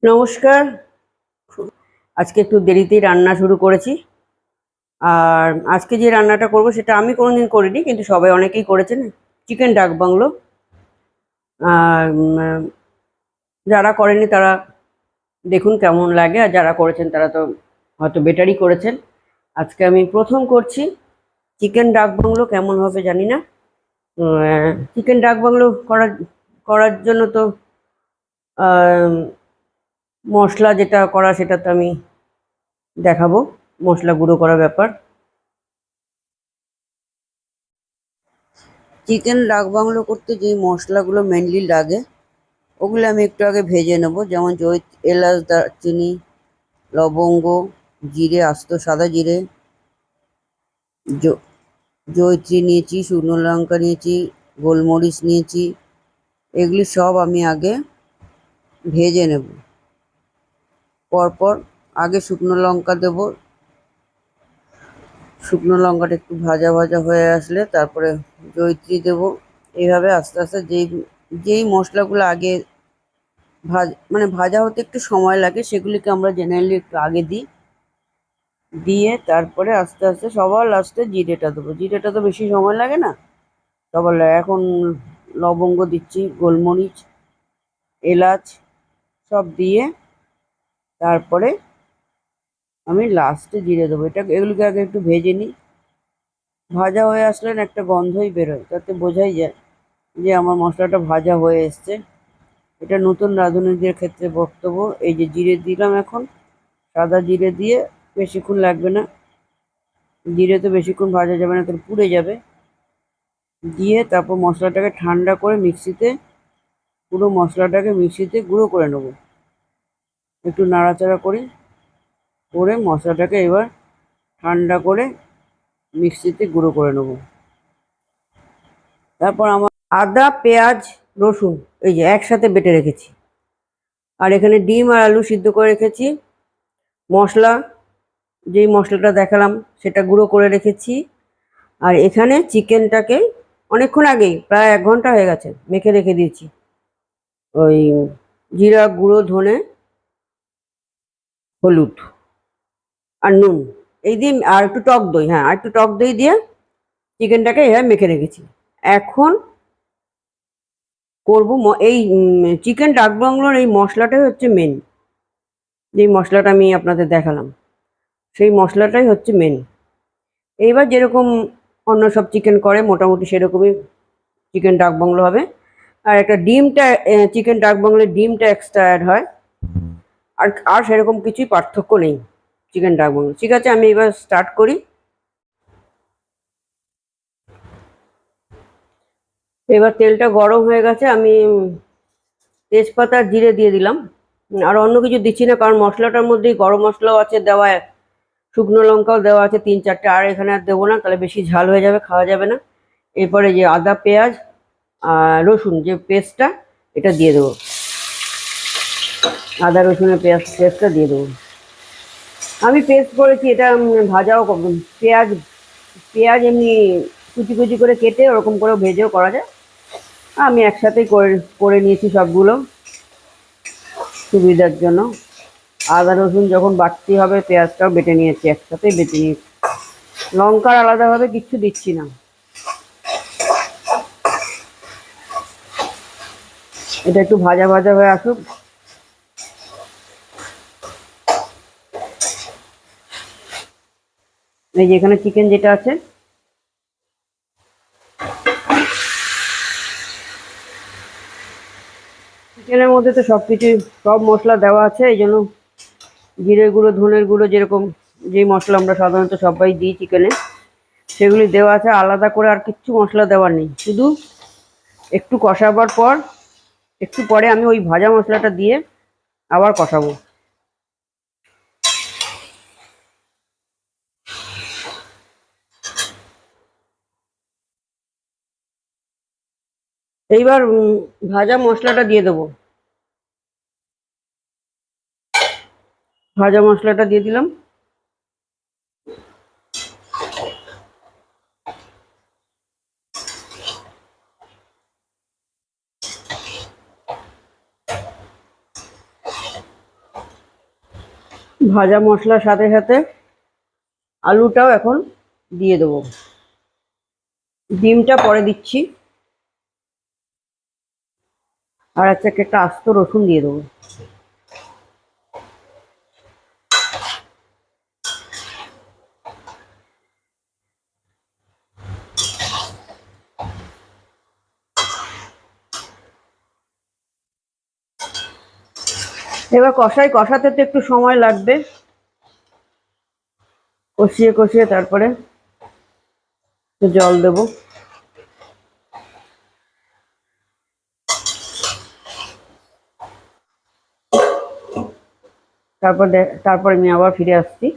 নমস্কার। আজকে একটু দেরিতেই রান্না শুরু করেছি। আর আজকে যে রান্নাটা করব সেটা আমি কোনোদিন করিনি, কিন্তু সবাই অনেকেই করেছেন। চিকেন ডাক বাংলো। আর যারা করেনি তারা দেখুন কেমন লাগে, আর যারা করেছেন তারা তো হয়তো বেটারই করেছেন। আজকে আমি প্রথম করছি চিকেন ডাক বাংলো, কেমন হবে জানি না। চিকেন ডাক বাংলো করার করার জন্য তো মশলা যেটা করা সেটা তো আমি দেখাবো, মশলা গুঁড়ো করার ব্যাপার। চিকেন ডাক বাংলো করতে যে মশলাগুলো মেনলি লাগে ওগুলো আমি একটু আগে ভেজে নেব, যেমন এলাচ, দারচিনি, লবঙ্গ, জিরে, আস্ত সাদা জিরে, জয়িত্রী নিয়েছি, শুকনো লঙ্কা নিয়েছি, গোলমরিচ নিয়েছি। এগুলি সব আমি আগে ভেজে নেব। পরপর আগে শুকনো লঙ্কা দেব, শুকনো লঙ্কাটা একটু ভাজা ভাজা হয়ে আসলে তারপরে জয়িত্রী দেব। এইভাবে আস্তে আস্তে যেই যেই মশলাগুলো আগে মানে ভাজা হতে একটু সময় লাগে সেগুলিকে আমরা জেনারেলি একটু আগে দিই, দিয়ে তারপরে আস্তে আস্তে সবার লাস্টে জিরেটা দেবো। জিরেটা তো বেশি সময় লাগে না, সবার এখন লবঙ্গ দিচ্ছি, গোলমরিচ, এলাচ সব দিয়ে তারপরে আমি লাস্টে জিরে দেবো। এগুলিকে আগে একটু ভেজে নিই। ভাজা হয়ে আসলে না একটা গন্ধই বেরোয়, তাতে বোঝাই যায় যে আমার মশলাটা ভাজা হয়ে এসছে। এটা নতুন রাঁধুনিদের ক্ষেত্রে বক্তব্য। এই যে জিরে দিলাম এখন, সাদা জিরে দিয়ে বেশিক্ষণ লাগবে না, জিরে তো বেশিক্ষণ ভাজা যাবে না, তাহলে পুড়ে যাবে। দিয়ে তারপর মশলাটাকে ঠান্ডা করে পুরো মশলাটাকে মিক্সিতে গুঁড়ো করে নেব। একটু নাড়াচাড়া করে মশলাটাকে এবার ঠান্ডা করে মিক্সিতে গুঁড়ো করে নেব। তারপর আমার আদা, পেঁয়াজ, রসুন এই যে একসাথে বেটে রেখেছি। আর এখানে ডিম আর আলু সিদ্ধ করে রেখেছি। মশলা, যেই মশলাটা দেখালাম সেটা গুঁড়ো করে রেখেছি। আর এখানে চিকেনটাকে অনেকক্ষণ আগেই, প্রায় 1 ঘন্টা হয়ে গেছে, মেখে রেখে দিয়েছি। ওই জিরা গুঁড়ো, ধনে, হলুদ আর নুন এই দিয়ে, আর একটু টক দই, হ্যাঁ আর একটু টক দই দিয়ে চিকেনটাকে এভাবে মেখে রেখেছি। এখন করবো এই চিকেন ডাক বাংলোর এই মশলাটাই হচ্ছে মেন। যেই মশলাটা আমি আপনাদের দেখালাম সেই মশলাটাই হচ্ছে মেন। এইবার যেরকম অন্য সব চিকেন করে মোটামুটি সেরকমই চিকেন ডাক বাংলো হবে। আর একটা ডিমটা, চিকেন ডাক বাংলোর ডিমটা এক্সট্রা অ্যাড হয়। আর আর সেরকম কিছুই পার্থক্য নেই চিকেন ডাক বাংলো। ঠিক আছে, আমি এবার স্টার্ট করি। এবার তেলটা গরম হয়ে গেছে, আমি তেজপাতা আর জিরে দিয়ে দিলাম। আর অন্য কিছু দিচ্ছি না, কারণ মশলাটার মধ্যেই গরম মশলাও আছে দেওয়া, শুকনো লঙ্কাও দেওয়া আছে 3-4টে। আর এখানে আর দেবো না, তাহলে বেশি ঝাল হয়ে যাবে, খাওয়া যাবে না। এরপরে যে আদা, পেঁয়াজ আর রসুন যে পেস্টটা, এটা দিয়ে দেবো। আদা রসুনের পেস্টটা দিয়ে দেবো। আমি পেস্ট করেছি, এটা ভাজাও পেঁয়াজ পেঁয়াজ এমনি কুচি কুচি করে কেটে ওরকম করে ভেজেও করা যায়। আমি একসাথেই করে নিয়েছি সবগুলো সুবিধার জন্য। আদা রসুন যখন বাটতে হবে পেঁয়াজটাও বেটে নিয়েছি, একসাথেই বেটে নিয়েছি। লঙ্কার আলাদাভাবে কিচ্ছু দিচ্ছি না। এটা একটু ভাজা ভাজা হয়ে আসুক। এই যে এখানে চিকেন যেটা আছে, চিকেনের মধ্যে তো সব মশলা দেওয়া আছে, এই জন্য জিরে গুঁড়ো, ধনের গুঁড়ো, যেরকম যে মশলা আমরা সাধারণত সবাই দিই চিকেনে, সেগুলি দেওয়া আছে। আলাদা করে আর কিচ্ছু মশলা দেওয়ার নেই। শুধু একটু কষাবার পর, একটু পরে আমি ওই ভাজা মশলাটা দিয়ে আবার কষাবো। এইবার ভাজা মশলাটা দিয়ে দেবো। ভাজা মশলাটা দিয়ে দিলাম। ভাজা মশলার সাথে সাথে আলুটাও এখন দিয়ে দেবো। ডিমটা পরে দিচ্ছি। আর একটা আস্ত রসুন দিয়ে দেবো। এবার কষাতে তো একটু সময় লাগবে। কষিয়ে কষিয়ে তারপরে জল দেব। তারপর আমি আবার ফিরে আসছি।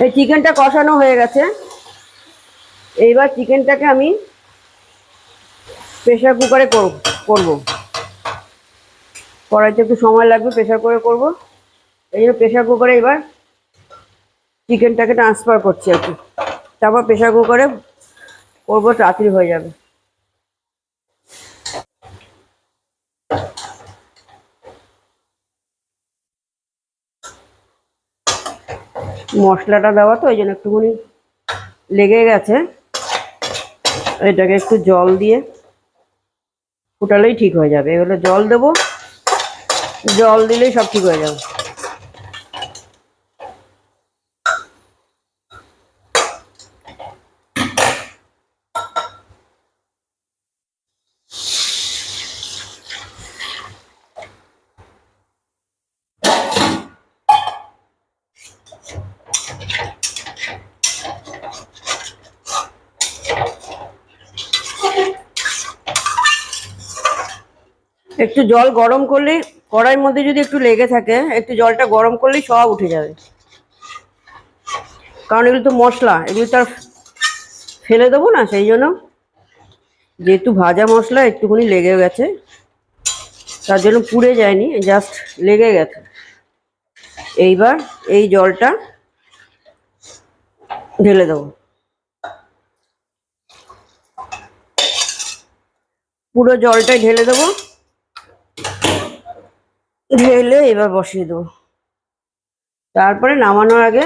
এই চিকেনটা কষানো হয়ে গেছে। এইবার চিকেনটাকে আমি প্রেসার কুকারে করব। কড়াইতে একটু সময় লাগবে, প্রেসার কুকারে করব। এই জন্য প্রেসার কুকারে এবার চিকেনটাকে ট্রান্সফার করছি আর কি। তারপর প্রেসার কুকারে করবো, তাড়াতাড়ি হয়ে যাবে। মশলাটা দেওয়া তো, ওই জন্য একটুখানি লেগে গেছে। এটাকে একটু জল দিয়ে ফুটালেই ঠিক হয়ে যাবে। এগুলো জল দেবো, জল দিলেই সব ঠিক হয়ে যাবে। একটু জল গরম করলেই, কড়াইয়ের মধ্যে যদি একটু লেগে থাকে, একটু জলটা গরম করলেই সব উঠে যাবে। কারণ এগুলো তো মশলা, এগুলো তো আর ফেলে দেবো না, সেই জন্য। যেহেতু ভাজা মশলা একটুখানি লেগে গেছে, তার জন্য পুড়ে যায়নি, জাস্ট লেগে গেছে। এইবার এই জলটা ঢেলে দেবো, পুরো জলটাই ঢেলে দেবো। ঢেলে এবার বসিয়ে দেবো। তারপরে নামানোর আগে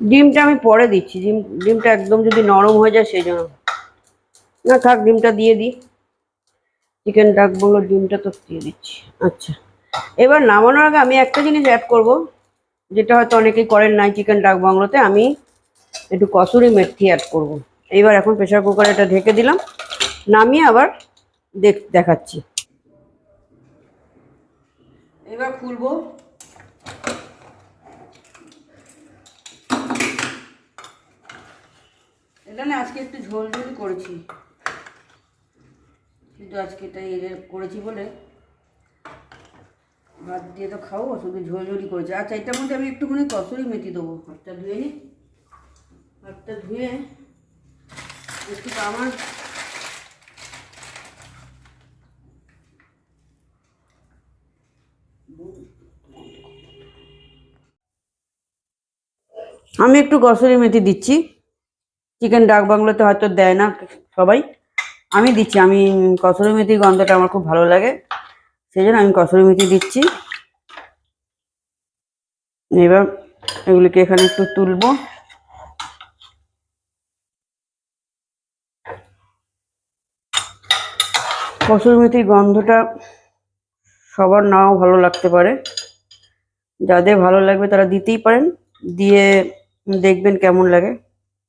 ডিমটা আমি পরে দিচ্ছি। ডিমটা একদম যদি নরম হয়ে যায় সেই জন্য। না থাক, ডিমটা দিয়ে দিই। চিকেন ডাক বাংলোর ডিমটা তো দিয়ে দিচ্ছি। আচ্ছা, এবার নামানোর আগে আমি একটা জিনিস অ্যাড করব, যেটা হয়তো অনেকেই করেন নাই চিকেন ডাক বাংলোতে। আমি একটু কসুরি মেথি অ্যাড করব। এইবার এখন প্রেসার কুকারে এটা ঢেকে দিলাম, নামিয়ে আবার দেখাচ্ছি। এবার খুলবো। এটা না আজকে একটু ঝোল ঝোল করেছি, কিন্তু আজকে এটাই করেছি বলে ভাত দিয়ে তো খাবো, শুধু ঝোল ঝোলই করেছি। আচ্ছা, এটার মধ্যে আমি একটুখানি কসুরি মেথি দেবো। হাতটা ধুয়ে নিই। হাতটা ধুয়ে একটু আমার আমি একটু কসুরি মেথি দিচ্ছি। চিকেন ডাক বাংলোতে হয়তো দেয় না সবাই, আমি দিচ্ছি। আমি কসুরি মেথির গন্ধটা আমার খুব ভালো লাগে, সেই জন্য আমি কসুরি মেথি দিচ্ছি। এবার এগুলিকে এখানে একটু তুলবো। কসুরি মেথির গন্ধটা সবার নাও ভালো লাগতে পারে, যাদের ভালো লাগবে তারা দিতেই পারেন। দিয়ে দেখবেন কেমন লাগে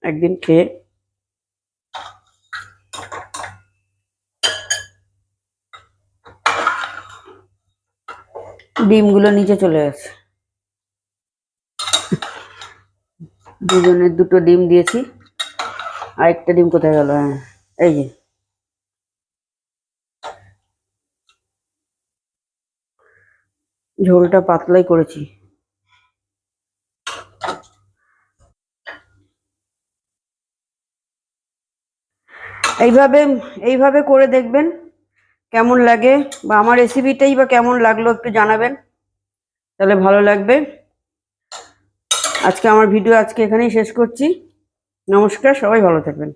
একদিন খেয়ে। ডিমগুলো নিচে চলে গেছে। দুজনের দুটো ডিম দিয়েছি, আরেকটা ডিম কোথায় গেল? হ্যাঁ, এই যে। ঝোলটা পাতলাই করেছি। এইভাবে এইভাবে করে দেখবেন কেমন লাগে, বা আমার রেসিপিটাই বা কেমন লাগলো একটু জানাবেন, তাহলে ভালো লাগবে। আজকে আমার ভিডিও এখানেই শেষ করছি। নমস্কার, সবাই ভালো থাকবেন।